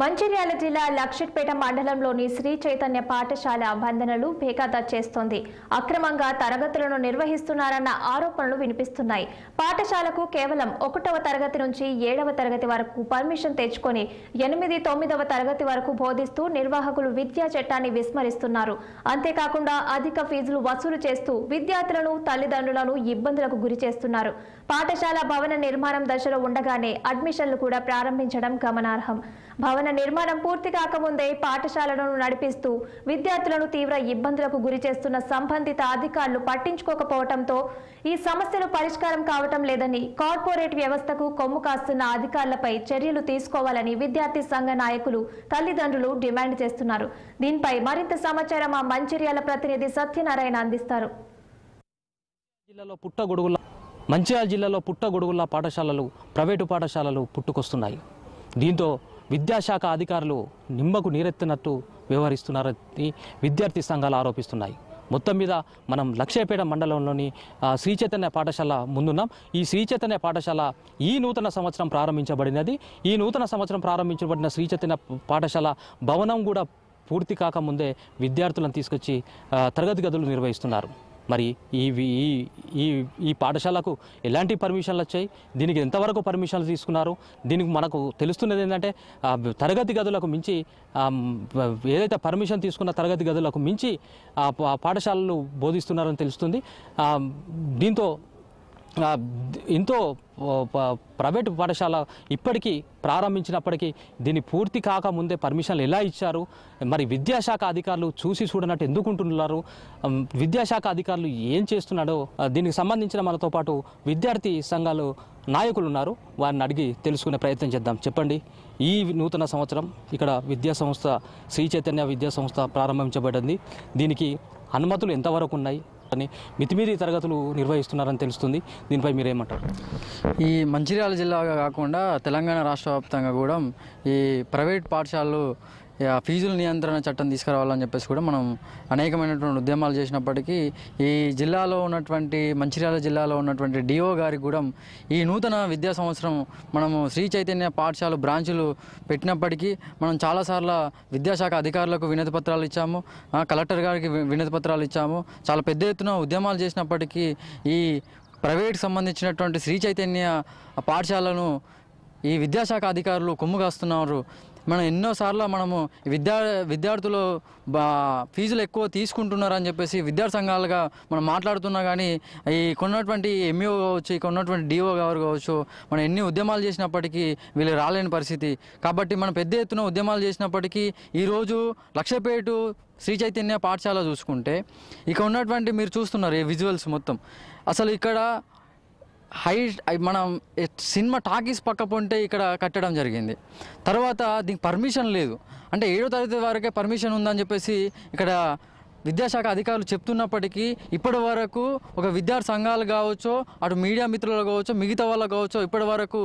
మంచిర్యాల జిల్లా లక్షట్పేట మండలంలోని శ్రీ చైతన్య పాఠశాల వందనలు బేఖాతా చేస్తోంది. అక్రమంగా తరగతులను నిర్వహిస్తున్నారన్న ఆరోపణలు వినిపిస్తున్నాయి. పాఠశాలకు కేవలం 1వ తరగతి నుంచి 7వ తరగతి వరకు పర్మిషన్ తెచ్చుకొని 8, 9వ తరగతి వరకు బోధిస్తూ నిర్వాహకులు విద్యా చట్టాన్ని విస్మరిస్తున్నారు. అంతేకాకుండా అధిక ఫీజులు వసూలు చేస్తూ విద్యార్థులను, తల్లిదండ్రులను ఇబ్బందులకు గురి చేస్తున్నారు. పాఠశాల భవన నిర్మాణం దశలో ఉండగానే అడ్మిషన్లు కూడా ప్రారంభించడం గమనార్హం. భవన నిర్మాణం పూర్తి కాకముందే పాఠశాలను నడిపిస్తూ విద్యార్థులను తీవ్ర ఇబ్బందులకు గురి చేస్తున్న సంబంధిత అధికారులు పట్టించుకోకపోవడంతో ఈ సమస్యలు పరిష్కారం కావటం లేదని, కార్పొరేట్ వ్యవస్థకు కొమ్ము కాస్తున్న అధికారులపై చర్యలు తీసుకోవాలని విద్యార్థి సంఘ నాయకులు, తల్లిదండ్రులు డిమాండ్ చేస్తున్నారు. దీనిపై మరింత సమాచారం మా మంచిర్యాల ప్రతినిధి సత్యనారాయణ అందిస్తారు. మంచిర్యాల జిల్లాలో పుట్టగొడుగుల పాఠశాలలు, ప్రైవేటు పాఠశాలలు పుట్టుకొస్తున్నాయి. దీంతో విద్యాశాఖ అధికారులు నిమ్మకు నీరెత్తినట్టు వ్యవహరిస్తున్నారని విద్యార్థి సంఘాలు ఆరోపిస్తున్నాయి. మొత్తం మీద మనం లక్షేపేట మండలంలోని శ్రీ చైతన్య పాఠశాల ముందున్నాం. ఈ శ్రీ చైతన్య పాఠశాల ఈ నూతన సంవత్సరం ప్రారంభించబడినది. ఈ నూతన సంవత్సరం ప్రారంభించబడిన శ్రీ చైతన్య పాఠశాల భవనం కూడా పూర్తి కాకముందే విద్యార్థులను తీసుకొచ్చి తరగతి గదులు నిర్వహిస్తున్నారు. మరి ఈ పాఠశాలకు ఎలాంటి పర్మిషన్లు వచ్చాయి, దీనికి ఎంతవరకు పర్మిషన్లు తీసుకున్నారు, దీనికి మనకు తెలుస్తున్నది ఏంటంటే తరగతి గదులకు మించి ఏదైతే పర్మిషన్ తీసుకున్న తరగతి గదులకు మించి పాఠశాలలు బోధిస్తున్నారని తెలుస్తుంది. దీంతో ఎంతో ప్రైవేటు పాఠశాల ఇప్పటికీ ప్రారంభించినప్పటికీ దీన్ని పూర్తి కాకముందే పర్మిషన్లు ఎలా ఇచ్చారు, మరి విద్యాశాఖ అధికారులు చూసి చూడనట్టు ఎందుకుంటున్నారు, విద్యాశాఖ అధికారులు ఏం చేస్తున్నాడో దీనికి సంబంధించిన మనతో పాటు విద్యార్థి సంఘాలు నాయకులు ఉన్నారు. వారిని అడిగి తెలుసుకునే ప్రయత్నం చేద్దాం. చెప్పండి, ఈ నూతన సంవత్సరం ఇక్కడ విద్యా సంస్థ శ్రీ చైతన్య విద్యా సంస్థ ప్రారంభించబడింది. దీనికి అనుమతులు ఎంతవరకు ఉన్నాయి అని మితిమీరి తరగతులు నిర్వహిస్తున్నారని తెలుస్తుంది. దీనిపై మీరేమంటారు? ఈ మంచిర్యాల జిల్లా కాకుండా తెలంగాణ రాష్ట్ర వ్యాప్తంగా కూడా ఈ ప్రైవేట్ పాఠశాలలు ఫీజుల నియంత్రణ చట్టం తీసుకురావాలని చెప్పేసి కూడా మనం అనేకమైనటువంటి ఉద్యమాలు చేసినప్పటికీ ఈ జిల్లాలో ఉన్నటువంటి మంచిర్యాల జిల్లాలో ఉన్నటువంటి డిఓ గారికి కూడా ఈ నూతన విద్యా సంవత్సరం మనము శ్రీ చైతన్య పాఠశాల బ్రాంచులు పెట్టినప్పటికీ మనం చాలాసార్లు విద్యాశాఖ అధికారులకు వినతి పత్రాలు ఇచ్చాము, కలెక్టర్ గారికి వినతి పత్రాలు ఇచ్చాము. చాలా పెద్ద ఎత్తున ఉద్యమాలు చేసినప్పటికీ ఈ ప్రైవేట్కి సంబంధించినటువంటి శ్రీ చైతన్య పాఠశాలను ఈ విద్యాశాఖ అధికారులు కొమ్ము కాస్తున్నారు. మనం ఎన్నోసార్లు మనము విద్యార్థులు ఫీజులు ఎక్కువ తీసుకుంటున్నారని చెప్పేసి విద్యార్థి సంఘాలుగా మనం మాట్లాడుతున్నా కానీ ఈ కొన్నటువంటి ఎంఈఓ కావచ్చు, ఈ కొన్నటువంటి డిఓ గారు కావచ్చు, మనం ఎన్ని ఉద్యమాలు చేసినప్పటికీ వీళ్ళు రాలేని పరిస్థితి. కాబట్టి మనం పెద్ద ఎత్తున ఉద్యమాలు చేసినప్పటికీ ఈరోజు లక్షపేట శ్రీ చైతన్య పాఠశాల చూసుకుంటే ఇక ఉన్నటువంటి మీరు చూస్తున్నారు ఈ విజువల్స్ మొత్తం అసలు ఇక్కడ మనం సినిమా టాకీస్ పక్క పొంటే ఇక్కడ కట్టడం జరిగింది. తర్వాత దీనికి పర్మిషన్ లేదు, అంటే 7వ తరగతి వరకే పర్మిషన్ ఉందని చెప్పేసి ఇక్కడ విద్యాశాఖ అధికారులు చెప్తున్నప్పటికీ ఇప్పటి వరకు ఒక విద్యార్థి సంఘాలు కావచ్చు, అటు మీడియా మిత్రులు కావచ్చు, మిగతా వాళ్ళు కావచ్చు, ఇప్పటి వరకు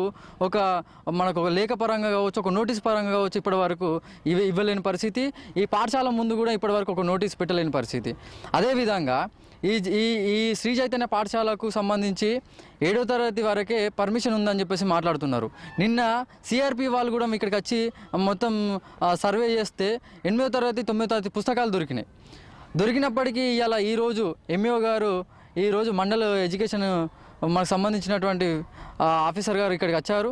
మనకు ఒక లేఖ పరంగా కావచ్చు, ఒక నోటీస్ పరంగా కావచ్చు, ఇప్పటి వరకు ఇవ్వలేని పరిస్థితి. ఈ పాఠశాల ముందు కూడా ఇప్పటి వరకు ఒక నోటీస్ పెట్టలేని పరిస్థితి. అదేవిధంగా ఈ శ్రీ చైతన్య పాఠశాలకు సంబంధించి 7వ తరగతి వరకే పర్మిషన్ ఉందని చెప్పేసి మాట్లాడుతున్నారు. నిన్న సిఆర్పి వాళ్ళు కూడా ఇక్కడికి వచ్చి మొత్తం సర్వే చేస్తే 8వ తరగతి 9వ తరగతి పుస్తకాలు దొరికినప్పటికీ ఇలా ఈరోజు ఎంఈఓ గారు ఈరోజు మండల ఎడ్యుకేషన్ మనకు సంబంధించినటువంటి ఆఫీసర్ గారు ఇక్కడికి వచ్చారు.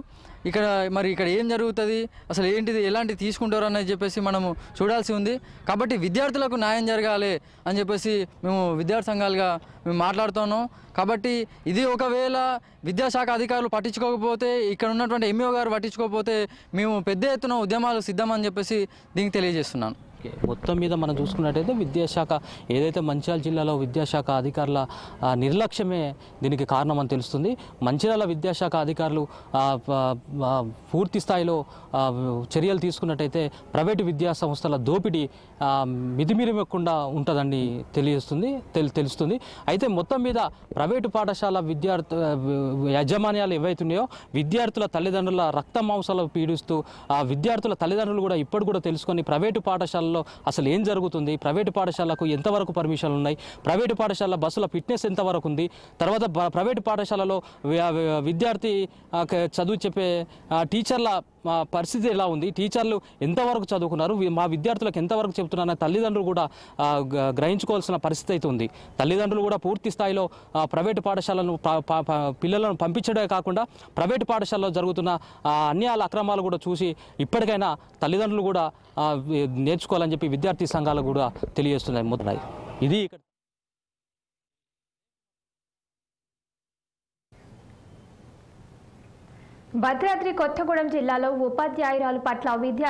ఇక్కడ ఏం జరుగుతుంది, అసలు ఏంటిది, ఎలాంటిది తీసుకుంటారు అని చెప్పేసి మనము చూడాల్సి ఉంది. కాబట్టి విద్యార్థులకు న్యాయం జరగాలి అని చెప్పేసి మేము విద్యార్థి సంఘాలుగా మేము మాట్లాడుతున్నాం. కాబట్టి ఇది ఒకవేళ విద్యాశాఖ అధికారులు పట్టించుకోకపోతే, ఇక్కడ ఉన్నటువంటి ఎంఈఓ గారు పట్టించుకోకపోతే మేము పెద్ద ఎత్తున ఉద్యమాలు సిద్ధమని చెప్పేసి దీనికి తెలియజేస్తున్నాను. మొత్తం మీద మనం చూసుకున్నట్టయితే విద్యాశాఖ ఏదైతే మంచిర్యాల జిల్లాలో విద్యాశాఖ అధికారుల నిర్లక్ష్యమే దీనికి కారణమని తెలుస్తుంది. మంచిర్యాల విద్యాశాఖ అధికారులు పూర్తి స్థాయిలో చర్యలు తీసుకున్నట్టయితే ప్రైవేటు విద్యా సంస్థల దోపిడీ మితిమీరకుండా ఉంటుందని తెలుస్తుంది. అయితే మొత్తం మీద ప్రైవేటు పాఠశాల యాజమాన్యాలు ఏవైతున్నాయో విద్యార్థుల తల్లిదండ్రుల రక్త మాంసాలు పీడిస్తూ విద్యార్థుల తల్లిదండ్రులు కూడా ఇప్పుడు కూడా తెలుసుకొని ప్రైవేటు పాఠశాల అసలు ఏం జరుగుతుంది, ప్రైవేటు పాఠశాలకు ఎంతవరకు పర్మిషన్లు ఉన్నాయి, ప్రైవేటు పాఠశాల బస్సుల ఫిట్నెస్ ఎంతవరకు ఉంది, తర్వాత ప్రైవేటు పాఠశాలలో విద్యార్థి చదువు చెప్పే టీచర్ల మా పరిస్థితి ఎలా ఉంది, టీచర్లు ఎంతవరకు చదువుకున్నారు, మా విద్యార్థులకు ఎంతవరకు చెబుతున్నారన్న తల్లిదండ్రులు కూడా గ్రహించుకోవాల్సిన పరిస్థితి అయితే ఉంది. తల్లిదండ్రులు కూడా పూర్తి స్థాయిలో ప్రైవేటు పాఠశాలను పిల్లలను పంపించడమే కాకుండా ప్రైవేటు పాఠశాలలో జరుగుతున్న అన్యాయాల అక్రమాలు కూడా చూసి ఇప్పటికైనా తల్లిదండ్రులు కూడా నేర్చుకోవాలని చెప్పి విద్యార్థి సంఘాలు కూడా తెలియజేస్తున్నాయి. ఇది ఇక్కడ భద్రాద్రి కొత్తగూడెం జిల్లాలో ఉపాధ్యాయురాలు పట్ల